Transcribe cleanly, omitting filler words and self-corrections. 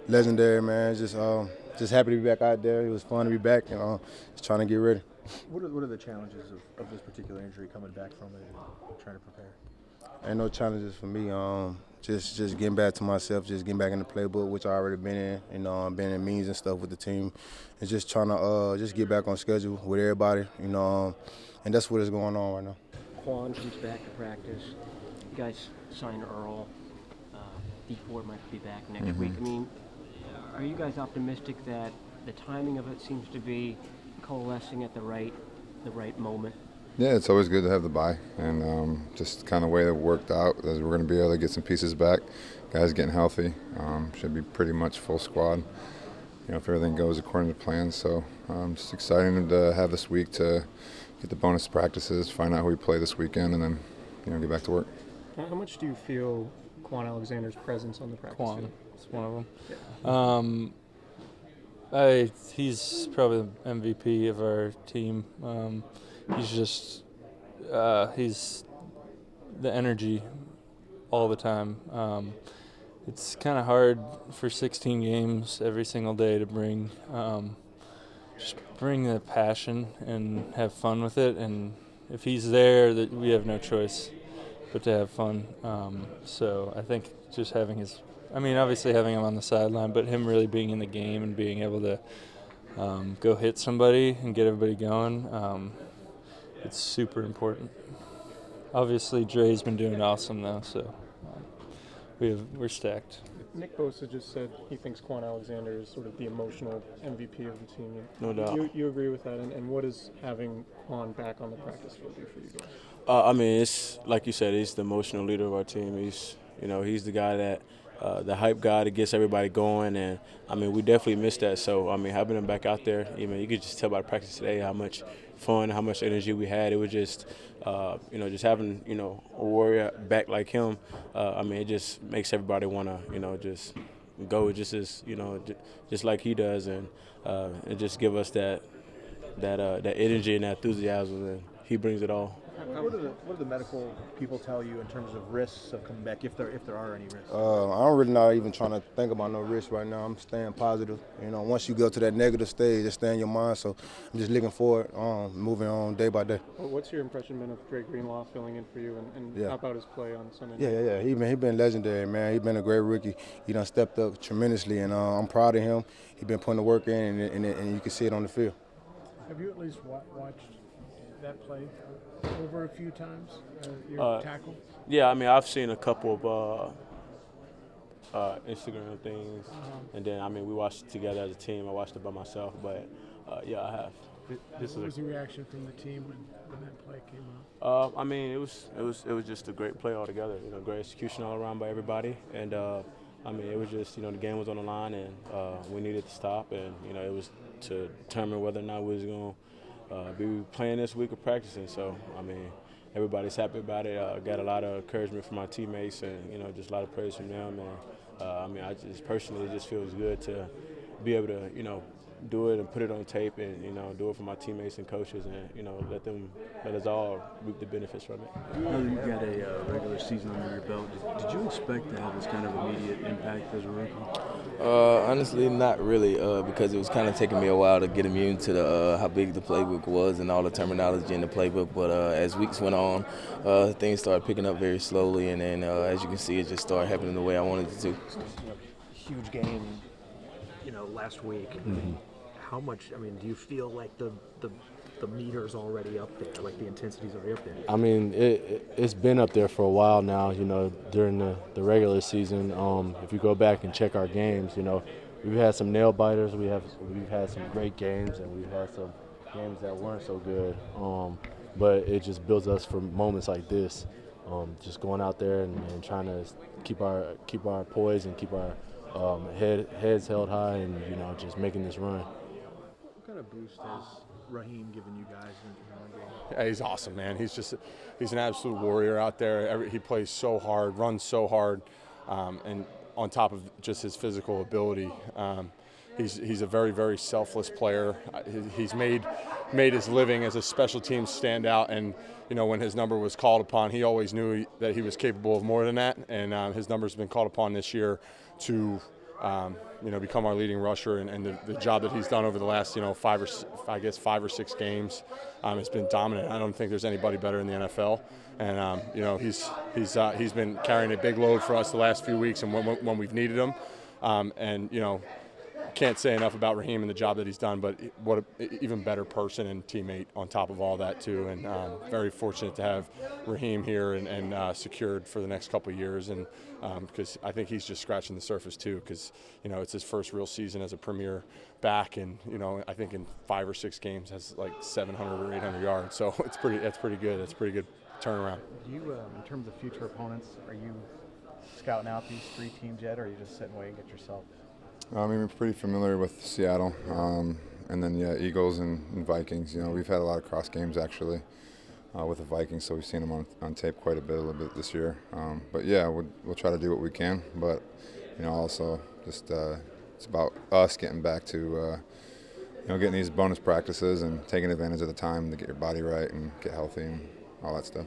legendary, man. Just happy to be back out there. It was fun to be back and just trying to get ready. What are the challenges of this particular injury coming back from it and trying to prepare? Ain't no challenges for me. Just getting back to myself, just getting back in the playbook, which I already been in. Been in meetings and stuff with the team, and just trying to just get back on schedule with everybody. And that's what is going on right now. Kwon comes back to practice. You guys sign Earl. D4 might be back next week. I mean, are you guys optimistic that the timing of it seems to be coalescing at the right moment? Yeah, it's always good to have the bye, and just kind of way it worked out as we're going to be able to get some pieces back. Guys getting healthy, should be pretty much full squad. If everything goes according to plan. So just excited to have this week to get the bonus practices, find out who we play this weekend, and then get back to work. How much do you feel Kwon Alexander's presence on the practice field? Is one of them. Yeah. He's probably the MVP of our team. He's just he's the energy all the time. It's kind of hard for 16 games every single day to bring the passion and have fun with it. And if he's there, that we have no choice but to have fun. So I think just having obviously having him on the sideline, but him really being in the game and being able to go hit somebody and get everybody going, it's super important. Obviously, Dre's been doing awesome though, so we're stacked. Nick Bosa just said he thinks Kwon Alexander is sort of the emotional MVP of the team. No doubt. You agree with that? And what does having Kwon back on the practice field do for you guys? It's like you said, he's the emotional leader of our team. He's the guy that the hype guy that gets everybody going, and we definitely missed that. So having him back out there, you could just tell by the practice today how much fun, how much energy we had. It was just just having a warrior back like him. It just makes everybody want to just go just like he does, and just give us that energy and that enthusiasm, and he brings it all. What do the medical people tell you in terms of risks of coming back, if there are any risks? I'm really not even trying to think about no risk right now. I'm staying positive. Once you go to that negative stage, just stay in your mind. So I'm just looking forward, moving on day by day. Well, what's your impression been of Dre Greenlaw filling in for you, and how about his play on Sunday? Yeah. He been legendary, man. He been a great rookie. He done stepped up tremendously, and I'm proud of him. He been putting the work in, and you can see it on the field. Have you at least watched that play over a few times, your tackle? Yeah, I've seen a couple of Instagram things, and then we watched it together as a team. I watched it by myself, but yeah, I have. What was the reaction from the team when that play came out? It was just a great play altogether. Great execution all around by everybody, and it was just the game was on the line, and we needed to stop, and it was to determine whether or not we was going to be playing this week or practicing. So everybody's happy about it. Got a lot of encouragement from my teammates, and just a lot of praise from them. And I just personally, it just feels good to be able to do it and put it on tape, and do it for my teammates and coaches, and let us all reap the benefits from it. Now that you've got a regular season under your belt, did you expect to have this kind of immediate impact as a rookie? Honestly, not really, because it was kind of taking me a while to get immune to the how big the playbook was and all the terminology in the playbook. But as weeks went on, things started picking up very slowly, and then as you can see, it just started happening the way I wanted it to. Huge game, last week. Mm-hmm. How much? Do you feel like the meter's already up there, like the intensity's already up there? It's been up there for a while now. During the regular season, if you go back and check our games, we've had some nail biters. We've had some great games, and we've had some games that weren't so good. But it just builds us for moments like this. Just going out there and trying to keep our poise and keep our heads held high, and just making this run. What kind of boost has Raheem given you guys in one game? Yeah, he's awesome, man. He's an absolute warrior out there. He plays so hard, runs so hard, and on top of just his physical ability, he's a very, very selfless player. He's made his living as a special teams standout, and when his number was called upon, he always knew that he was capable of more than that, and his number's been called upon this year to become our leading rusher, and the job that he's done over the last 5 or 6 games has been dominant. I don't think there's anybody better in the NFL, and he's been carrying a big load for us the last few weeks, and when we've needed him, can't say enough about Raheem and the job that he's done, but what an even better person and teammate on top of all that too. And very fortunate to have Raheem here and secured for the next couple of years. And because I think he's just scratching the surface too, because it's his first real season as a premier back, and I think in 5 or 6 games has like 700 or 800 yards. So that's pretty good. That's a pretty good turnaround. Do you, in terms of future opponents, are you scouting out these 3 teams yet, or are you just sitting away and get yourself? We're pretty familiar with Seattle, and then Eagles and Vikings. We've had a lot of cross games actually with the Vikings, so we've seen them on tape quite a little bit this year. But we'll try to do what we can. But also just it's about us getting back to getting these bonus practices and taking advantage of the time to get your body right and get healthy and all that stuff.